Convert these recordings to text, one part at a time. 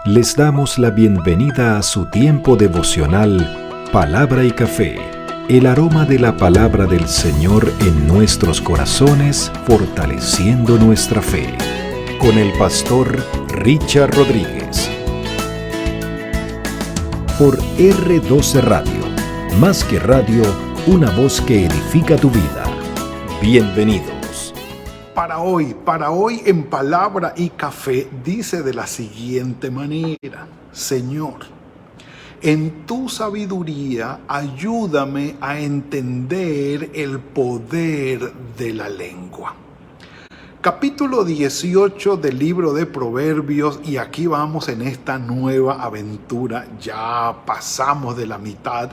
Les damos la bienvenida a su tiempo devocional Palabra y Café, el aroma de la palabra del Señor en nuestros corazones, fortaleciendo nuestra fe. Con el pastor Richard Rodríguez. Por R12 Radio, más que radio, una voz que edifica tu vida. Bienvenidos. Para hoy en Palabra y Café dice de la siguiente manera: Señor, en tu sabiduría ayúdame a entender el poder de la lengua. Capítulo 18 del libro de Proverbios, y aquí vamos en esta nueva aventura. Ya pasamos de la mitad,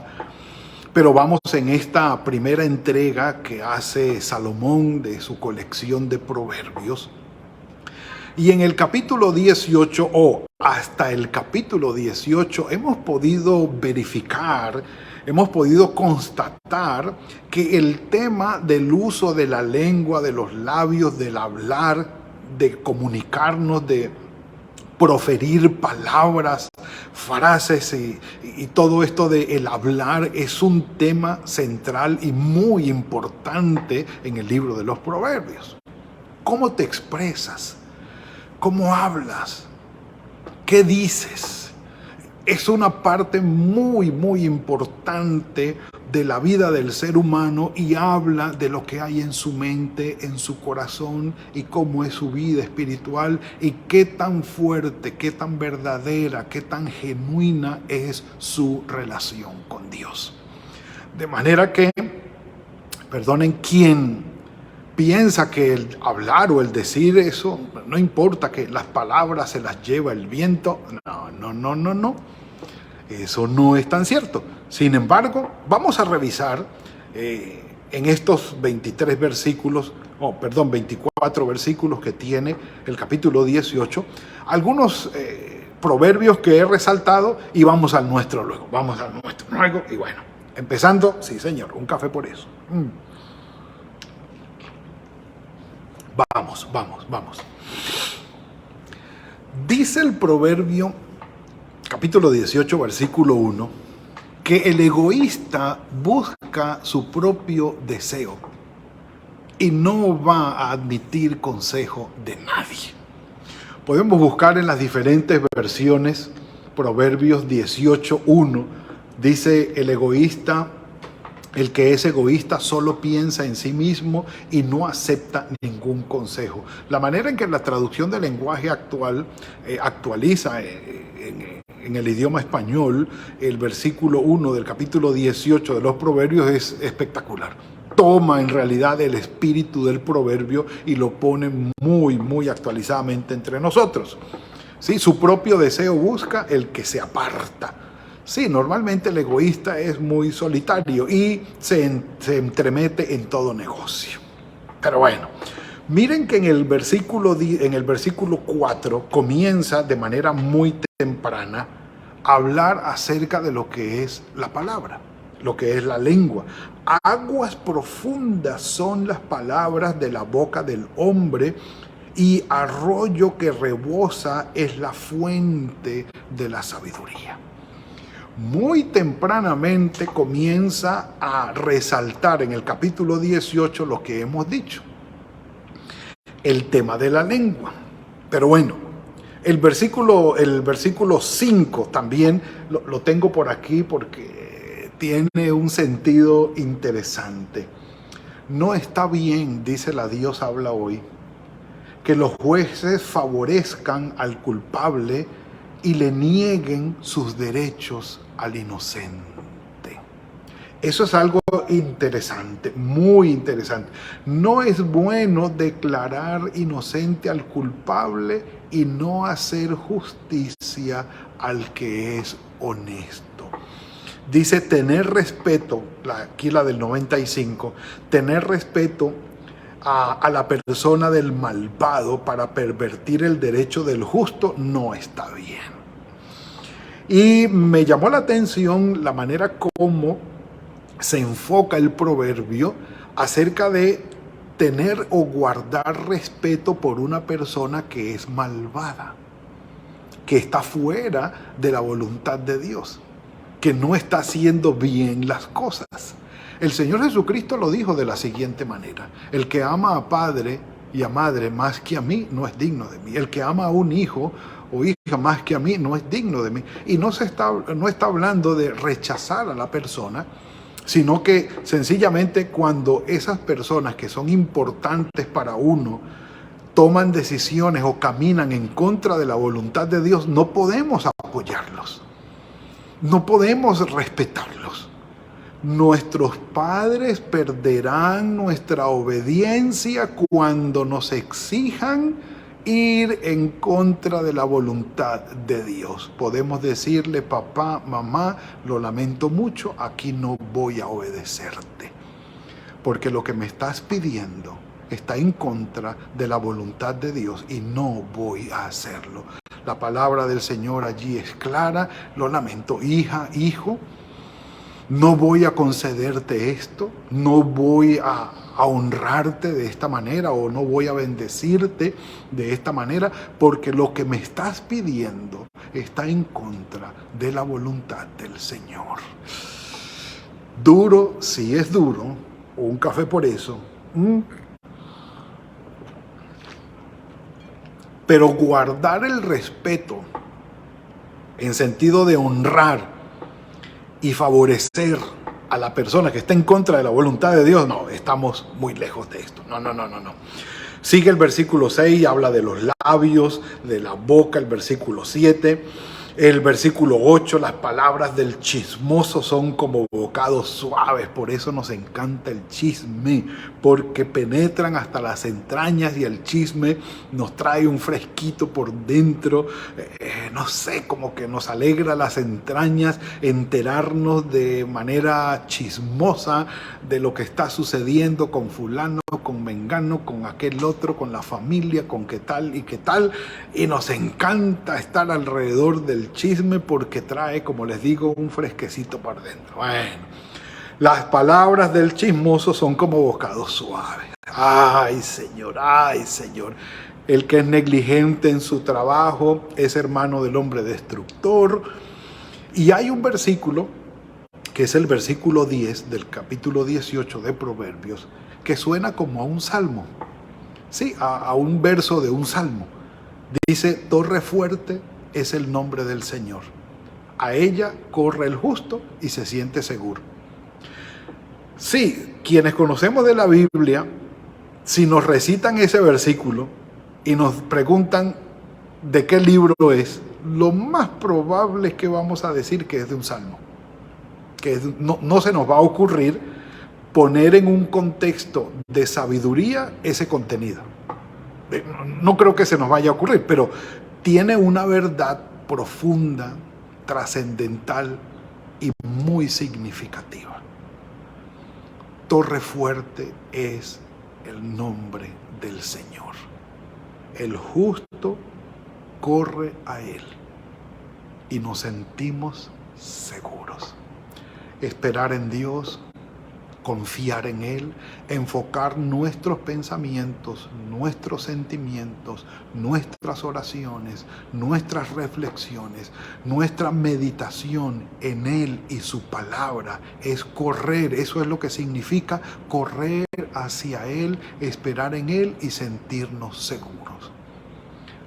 pero vamos en esta primera entrega que hace Salomón de su colección de proverbios. Y en el capítulo 18 o hasta el capítulo 18 hemos podido verificar, hemos podido constatar que el tema del uso de la lengua, de los labios, del hablar, de comunicarnos, de proferir palabras, frases y todo esto de el hablar es un tema central y muy importante en el libro de los Proverbios. ¿Cómo te expresas? ¿Cómo hablas? ¿Qué dices? Es una parte muy, muy importante de la vida del ser humano y habla de lo que hay en su mente, en su corazón y cómo es su vida espiritual y qué tan fuerte, qué tan verdadera, qué tan genuina es su relación con Dios. De manera que, perdonen, quien piensa que el hablar o el decir eso, no importa, que las palabras se las lleva el viento, no. Eso no es tan cierto. Sin embargo, vamos a revisar en estos 24 versículos que tiene el capítulo 18, algunos proverbios que he resaltado y vamos al nuestro luego. Y bueno, empezando, sí señor, un café por eso. Vamos. Dice el proverbio, capítulo 18, versículo 1, que el egoísta busca su propio deseo y no va a admitir consejo de nadie. Podemos buscar en las diferentes versiones. Proverbios 18, 1, dice el que es egoísta solo piensa en sí mismo y no acepta ningún consejo. La manera en que la traducción del lenguaje actual actualiza en el idioma español el versículo 1 del capítulo 18 de los Proverbios es espectacular. Toma en realidad el espíritu del proverbio y lo pone muy, muy actualizadamente entre nosotros. ¿Sí? Su propio deseo busca el que se aparta. Sí, normalmente el egoísta es muy solitario y se entremete en todo negocio. Pero bueno, miren que en el versículo 4 comienza de manera muy temprana a hablar acerca de lo que es la palabra, lo que es la lengua. Aguas profundas son las palabras de la boca del hombre y arroyo que rebosa es la fuente de la sabiduría. Muy tempranamente comienza a resaltar en el capítulo 18 lo que hemos dicho, el tema de la lengua. Pero bueno, el versículo 5 también lo tengo por aquí porque tiene un sentido interesante. No está bien, dice la Dios habla hoy, que los jueces favorezcan al culpable y le nieguen sus derechos al inocente. Eso es algo interesante, muy interesante. No es bueno declarar inocente al culpable y no hacer justicia al que es honesto. Dice tener respeto, aquí la del 95, tener respeto a la persona del malvado para pervertir el derecho del justo no está bien. Y me llamó la atención la manera como se enfoca el proverbio acerca de tener o guardar respeto por una persona que es malvada. que está fuera de la voluntad de Dios, que no está haciendo bien las cosas. El Señor Jesucristo lo dijo de la siguiente manera: el que ama a padre y a madre más que a mí no es digno de mí. El que ama a un hijo o hija más que a mí no es digno de mí. Y no está hablando de rechazar a la persona, sino que sencillamente cuando esas personas que son importantes para uno toman decisiones o caminan en contra de la voluntad de Dios, no podemos apoyarlos, no podemos respetarlos. Nuestros padres perderán nuestra obediencia cuando nos exijan ir en contra de la voluntad de Dios. Podemos decirle: papá, mamá, lo lamento mucho, aquí no voy a obedecerte, porque lo que me estás pidiendo está en contra de la voluntad de Dios y no voy a hacerlo. La palabra del Señor allí es clara: lo lamento, hija, hijo, no voy a concederte esto, no voy a honrarte de esta manera o no voy a bendecirte de esta manera, porque lo que me estás pidiendo está en contra de la voluntad del Señor. Duro, si es duro, un café por eso. Pero guardar el respeto en sentido de honrar y favorecer a la persona que está en contra de la voluntad de Dios, no, estamos muy lejos de esto. No. Sigue el versículo 6, habla de los labios, de la boca, el versículo 7. El versículo 8, las palabras del chismoso son como bocados suaves. Por eso nos encanta el chisme, porque penetran hasta las entrañas y el chisme nos trae un fresquito por dentro. No sé, como que nos alegra las entrañas enterarnos de manera chismosa de lo que está sucediendo con fulano, con mengano, con aquel otro, con la familia, con qué tal y qué tal. Y nos encanta estar alrededor del chisme porque trae, como les digo, un fresquecito por dentro. Bueno, las palabras del chismoso son como bocados suaves. Ay, Señor, ay, Señor. El que es negligente en su trabajo es hermano del hombre destructor. Y hay un versículo, que es el versículo 10 del capítulo 18 de Proverbios, que suena como a un salmo. Sí, a un verso de un salmo. Dice: torre fuerte es el nombre del Señor. A ella corre el justo y se siente seguro. Sí, quienes conocemos de la Biblia, si nos recitan ese versículo y nos preguntan de qué libro es, lo más probable es que vamos a decir que es de un salmo. No se nos va a ocurrir poner en un contexto de sabiduría ese contenido. No creo que se nos vaya a ocurrir, pero tiene una verdad profunda, trascendental y muy significativa. Torre fuerte es el nombre del Señor. El justo corre a él y nos sentimos seguros. Esperar en Dios, confiar en Él, enfocar nuestros pensamientos, nuestros sentimientos, nuestras oraciones, nuestras reflexiones, nuestra meditación en Él y su palabra es correr. Eso es lo que significa correr hacia Él, esperar en Él y sentirnos seguros.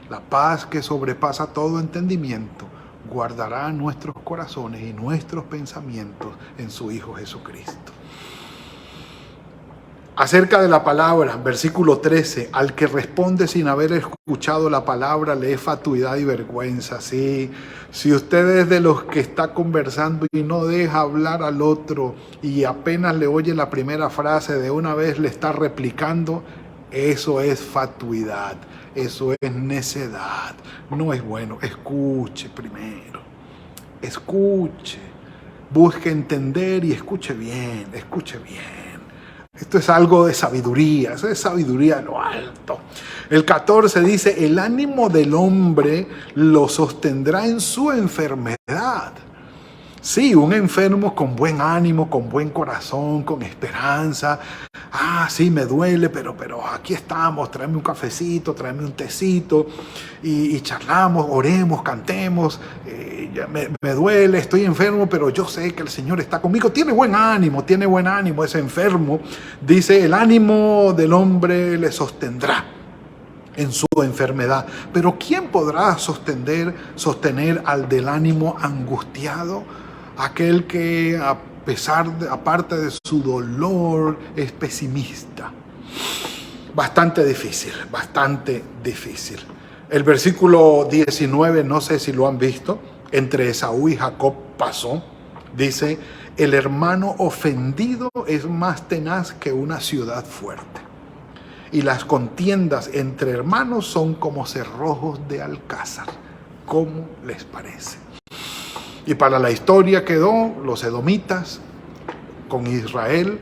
La paz que sobrepasa todo entendimiento guardará nuestros corazones y nuestros pensamientos en su Hijo Jesucristo. Acerca de la palabra, versículo 13, al que responde sin haber escuchado la palabra le es fatuidad y vergüenza. Sí, si usted es de los que está conversando y no deja hablar al otro y apenas le oye la primera frase, de una vez le está replicando, eso es fatuidad, eso es necedad, no es bueno. Escuche primero, escuche, busque entender y escuche bien, escuche bien. Esto es algo de sabiduría, eso es sabiduría de lo alto. El 14 dice: el ánimo del hombre lo sostendrá en su enfermedad. Sí, un enfermo con buen ánimo, con buen corazón, con esperanza. Ah, sí, me duele, pero aquí estamos, tráeme un cafecito, tráeme un tecito y charlamos, oremos, cantemos. Ya me duele, estoy enfermo, pero yo sé que el Señor está conmigo. Tiene buen ánimo ese enfermo. Dice, el ánimo del hombre le sostendrá en su enfermedad. Pero ¿quién podrá sostener al del ánimo angustiado? Aquel que aparte de su dolor, es pesimista. Bastante difícil, bastante difícil. El versículo 19, no sé si lo han visto, entre Esaú y Jacob pasó. Dice, el hermano ofendido es más tenaz que una ciudad fuerte. Y las contiendas entre hermanos son como cerrojos de alcázar. ¿Cómo les parece? Y para la historia quedó los edomitas con Israel,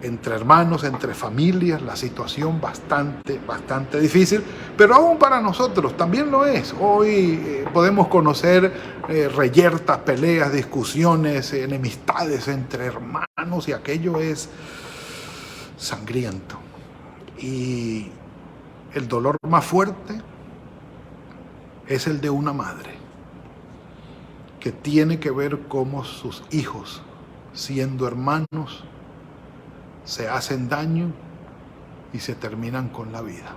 entre hermanos, entre familias, la situación bastante difícil, pero aún para nosotros también lo es. Hoy podemos conocer reyertas, peleas, discusiones, enemistades entre hermanos, y aquello es sangriento. Y el dolor más fuerte es el de una madre que tiene que ver cómo sus hijos, siendo hermanos, se hacen daño y se terminan con la vida.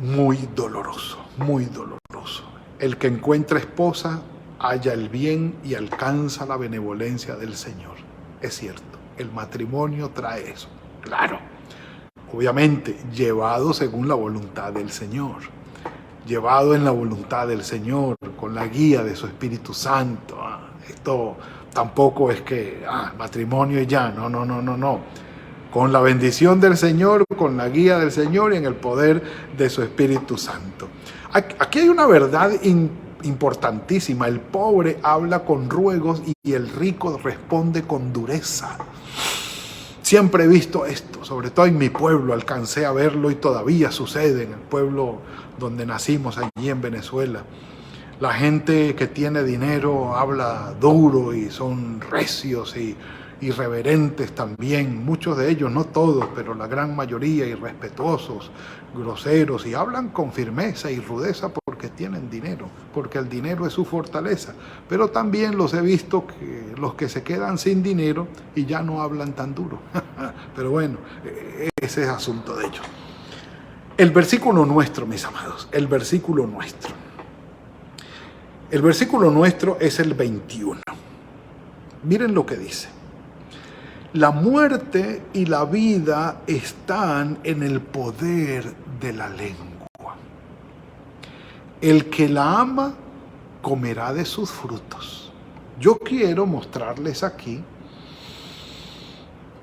Muy doloroso, muy doloroso. El que encuentra esposa halla el bien y alcanza la benevolencia del Señor. Es cierto, el matrimonio trae eso, claro. Obviamente, llevado según la voluntad del Señor. Llevado en la voluntad del Señor, con la guía de su Espíritu Santo. Esto tampoco es que matrimonio y ya, no. Con la bendición del Señor, con la guía del Señor y en el poder de su Espíritu Santo. Aquí hay una verdad importantísima. El pobre habla con ruegos y el rico responde con dureza. Siempre he visto esto, sobre todo en mi pueblo, alcancé a verlo y todavía sucede en el pueblo donde nacimos, allí en Venezuela. La gente que tiene dinero habla duro y son recios y irreverentes también, muchos de ellos, no todos, pero la gran mayoría, irrespetuosos, groseros, y hablan con firmeza y rudeza porque tienen dinero, porque el dinero es su fortaleza. Pero también los he visto, los que se quedan sin dinero y ya no hablan tan duro. Pero bueno, ese es asunto de ellos. El versículo nuestro, mis amados, el versículo nuestro. El versículo nuestro es el 21. Miren lo que dice. La muerte y la vida están en el poder de la lengua. El que la ama comerá de sus frutos. Yo quiero mostrarles aquí,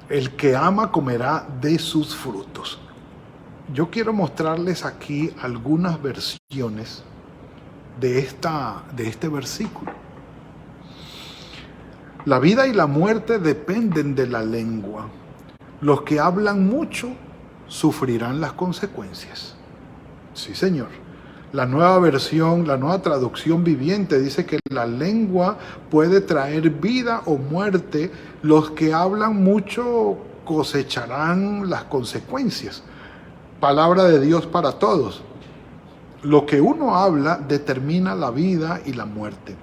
el que ama comerá de sus frutos. Yo quiero mostrarles aquí algunas versiones de este versículo. La vida y la muerte dependen de la lengua. Los que hablan mucho sufrirán las consecuencias. Sí, Señor. La nueva versión, la nueva traducción viviente dice que la lengua puede traer vida o muerte. Los que hablan mucho cosecharán las consecuencias. Palabra de Dios para todos. Lo que uno habla determina la vida y la muerte.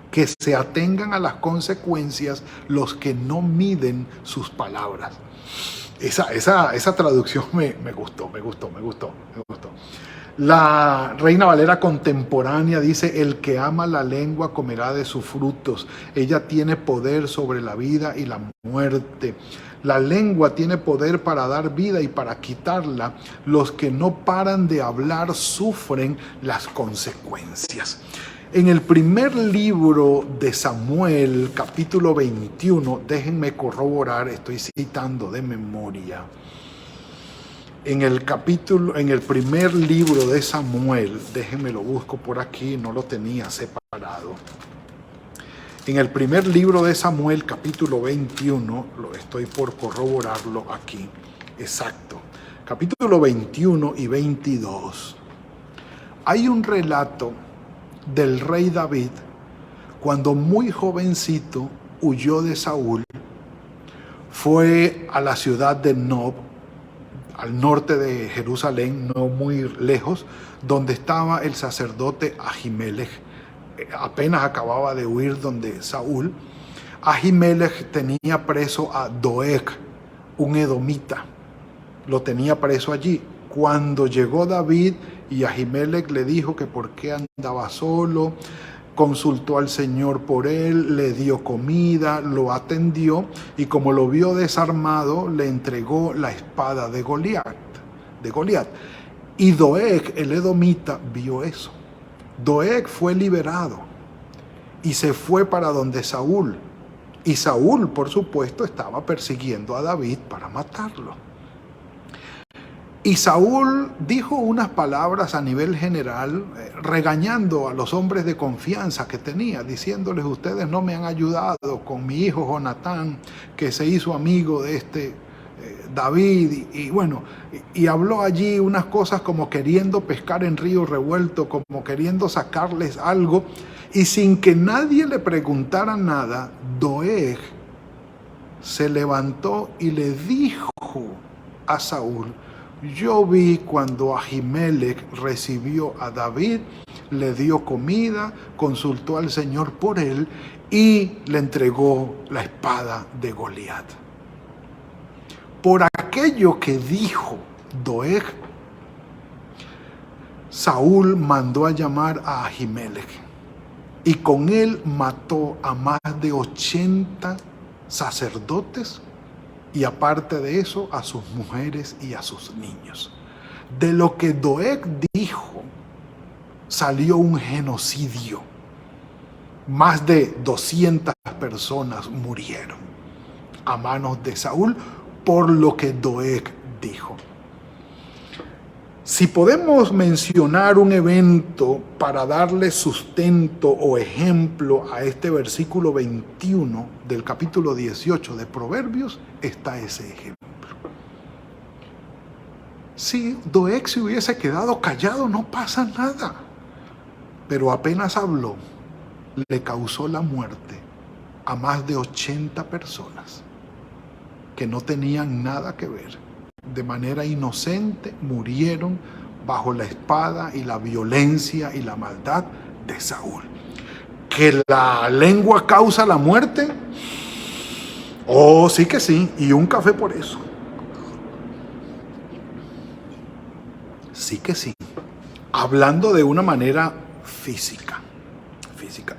Que se atengan a las consecuencias los que no miden sus palabras. Esa traducción me gustó. La Reina Valera contemporánea dice, el que ama la lengua comerá de sus frutos. Ella tiene poder sobre la vida y la muerte. La lengua tiene poder para dar vida y para quitarla. Los que no paran de hablar sufren las consecuencias. En el primer libro de Samuel, capítulo 21, déjenme corroborar, estoy citando de memoria. En el primer libro de Samuel, déjenme lo busco por aquí, no lo tenía separado. En el primer libro de Samuel, capítulo 21, lo estoy por corroborarlo aquí, exacto. Capítulo 21 y 22. Hay un relato del rey David cuando muy jovencito huyó de Saúl, fue a la ciudad de Nob, al norte de Jerusalén, no muy lejos, donde estaba el sacerdote Ahimelech. Apenas acababa de huir donde Saúl. Ahimelech tenía preso a Doeg, un edomita. Lo tenía preso allí. Cuando llegó David y Ahimelech le dijo que por qué andaba solo, consultó al Señor por él, le dio comida, lo atendió y como lo vio desarmado, le entregó la espada de Goliat. Y Doeg, el edomita, vio eso. Doeg fue liberado y se fue para donde Saúl. Y Saúl, por supuesto, estaba persiguiendo a David para matarlo. Y Saúl dijo unas palabras a nivel general, regañando a los hombres de confianza que tenía, diciéndoles: ustedes no me han ayudado con mi hijo Jonatán, que se hizo amigo de este David. Y habló allí unas cosas como queriendo pescar en río revuelto, como queriendo sacarles algo. Y sin que nadie le preguntara nada, Doeg se levantó y le dijo a Saúl: yo vi cuando Ahimelech recibió a David, le dio comida, consultó al Señor por él y le entregó la espada de Goliat. Por aquello que dijo Doeg, Saúl mandó a llamar a Ahimelech y con él mató a más de 80 sacerdotes y aparte de eso a sus mujeres y a sus niños. De lo que Doeg dijo salió un genocidio. Más de 200 personas murieron a manos de Saúl por lo que Doeg dijo. Si podemos mencionar un evento para darle sustento o ejemplo a este versículo 21 del capítulo 18 de Proverbios, está ese ejemplo. Si Doeg se hubiese quedado callado, no pasa nada. Pero apenas habló, le causó la muerte a más de 80 personas que no tenían nada que ver. De manera inocente murieron bajo la espada y la violencia y la maldad de Saúl. ¿Que la lengua causa la muerte? Oh, sí que sí, y un café por eso. Sí que sí. Hablando de una manera física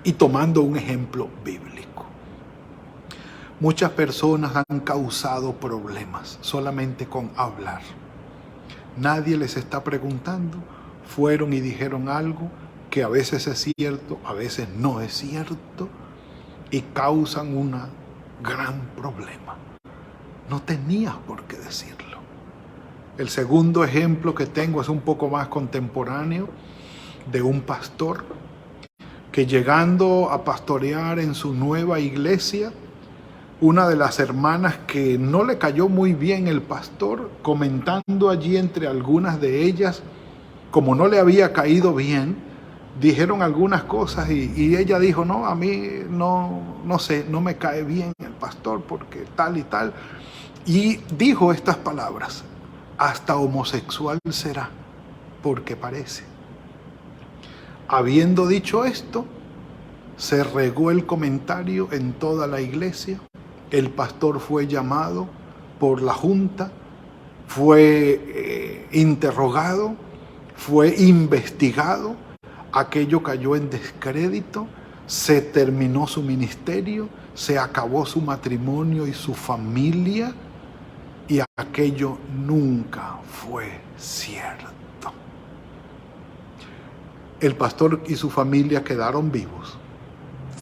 y tomando un ejemplo bíblico. Muchas personas han causado problemas solamente con hablar. Nadie les está preguntando, fueron y dijeron algo que a veces es cierto, a veces no es cierto, y causan un gran problema. No tenías por qué decirlo. El segundo ejemplo que tengo es un poco más contemporáneo, de un pastor que llegando a pastorear en su nueva iglesia, una de las hermanas que no le cayó muy bien el pastor, comentando allí entre algunas de ellas, como no le había caído bien, dijeron algunas cosas y ella dijo: no, a mí no sé, no me cae bien el pastor porque tal y tal. Y dijo estas palabras: hasta homosexual será, porque parece. Habiendo dicho esto, se regó el comentario en toda la iglesia. El pastor fue llamado por la junta, fue interrogado, fue investigado. Aquello cayó en descrédito, se terminó su ministerio, se acabó su matrimonio y su familia, y aquello nunca fue cierto. El pastor y su familia quedaron vivos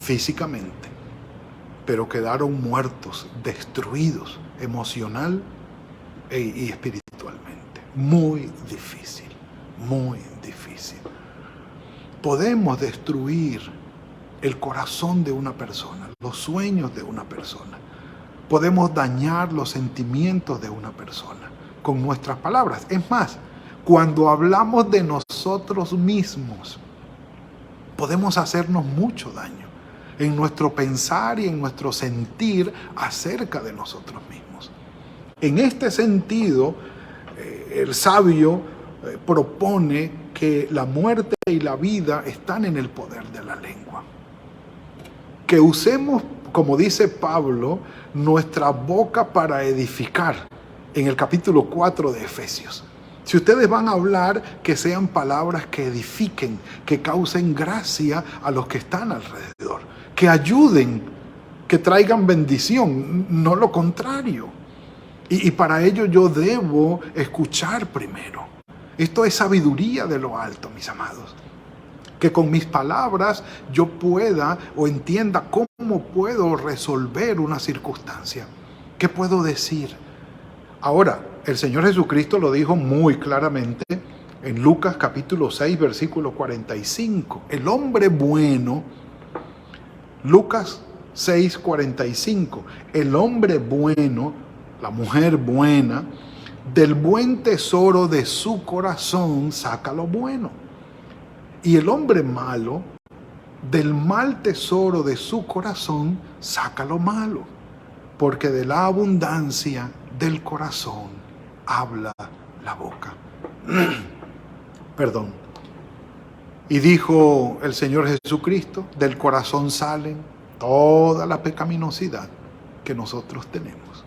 físicamente, pero quedaron muertos, destruidos emocional y espiritualmente. Muy difícil, muy difícil. Podemos destruir el corazón de una persona, los sueños de una persona. Podemos dañar los sentimientos de una persona con nuestras palabras. Es más, cuando hablamos de nosotros mismos, podemos hacernos mucho daño. en nuestro pensar y en nuestro sentir acerca de nosotros mismos. En este sentido, el sabio propone que la muerte y la vida están en el poder de la lengua. Que usemos, como dice Pablo, nuestra boca para edificar, en el capítulo 4 de Efesios. Si ustedes van a hablar, que sean palabras que edifiquen, que causen gracia a los que están alrededor, que ayuden, que traigan bendición, no lo contrario. Y para ello yo debo escuchar primero. Esto es sabiduría de lo alto, mis amados. Que con mis palabras yo pueda o entienda cómo puedo resolver una circunstancia. ¿Qué puedo decir? Ahora, el Señor Jesucristo lo dijo muy claramente en Lucas capítulo 6, versículo 45. El hombre bueno, Lucas 6, 45. El hombre bueno, la mujer buena, del buen tesoro de su corazón saca lo bueno. Y el hombre malo, del mal tesoro de su corazón saca lo malo. Porque de la abundancia del corazón habla la boca. Perdón. Y dijo el Señor Jesucristo, del corazón salen toda la pecaminosidad que nosotros tenemos.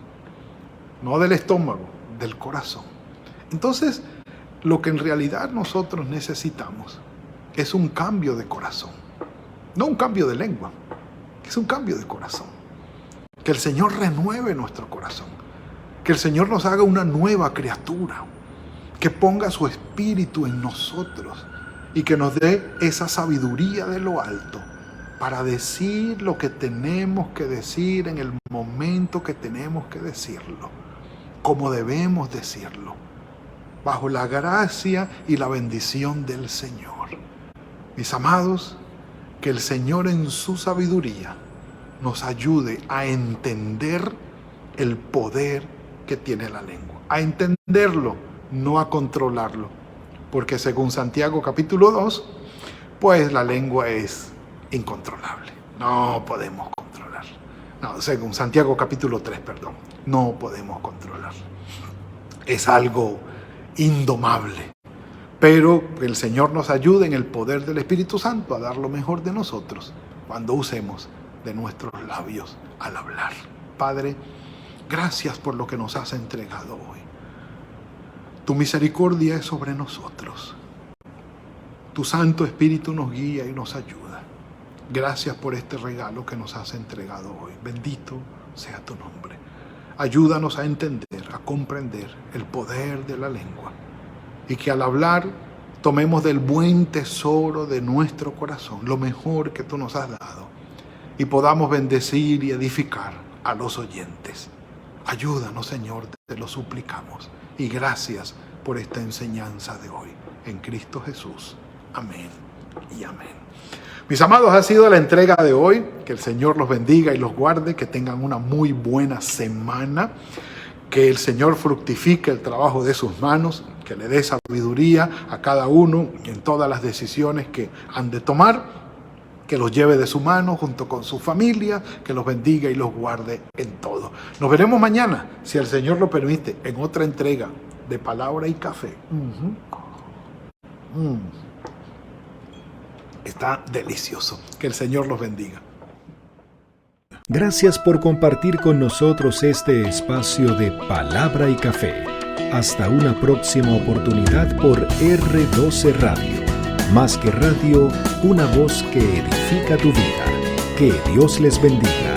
No del estómago, del corazón. Entonces, lo que en realidad nosotros necesitamos es un cambio de corazón. No un cambio de lengua, es un cambio de corazón. Que el Señor renueve nuestro corazón. Que el Señor nos haga una nueva criatura. Que ponga su espíritu en nosotros. Y que nos dé esa sabiduría de lo alto para decir lo que tenemos que decir en el momento que tenemos que decirlo. Como debemos decirlo. Bajo la gracia y la bendición del Señor. Mis amados, que el Señor en su sabiduría nos ayude a entender el poder que tiene la lengua. A entenderlo, no a controlarlo. Porque según Santiago capítulo 2, pues la lengua es incontrolable. No podemos controlar. No, según Santiago capítulo 3, perdón. No podemos controlar. Es algo indomable. Pero que el Señor nos ayude en el poder del Espíritu Santo a dar lo mejor de nosotros cuando usemos de nuestros labios al hablar. Padre, gracias por lo que nos has entregado hoy. Tu misericordia es sobre nosotros. Tu Santo Espíritu nos guía y nos ayuda. Gracias por este regalo que nos has entregado hoy. Bendito sea tu nombre. Ayúdanos a entender, a comprender el poder de la lengua. Y que al hablar tomemos del buen tesoro de nuestro corazón, lo mejor que tú nos has dado, y podamos bendecir y edificar a los oyentes. Ayúdanos, Señor, te lo suplicamos. Y gracias por esta enseñanza de hoy. En Cristo Jesús. Amén y amén. Mis amados, ha sido la entrega de hoy. Que el Señor los bendiga y los guarde. Que tengan una muy buena semana. Que el Señor fructifique el trabajo de sus manos. Que le dé sabiduría a cada uno en todas las decisiones que han de tomar. Que los lleve de su mano junto con su familia. Que los bendiga y los guarde en todo. Nos veremos mañana, si el Señor lo permite, en otra entrega de Palabra y Café. Está delicioso. Que el Señor los bendiga. Gracias por compartir con nosotros este espacio de Palabra y Café. Hasta una próxima oportunidad por R12 Radio. Más que radio, una voz que edifica tu vida. Que Dios les bendiga.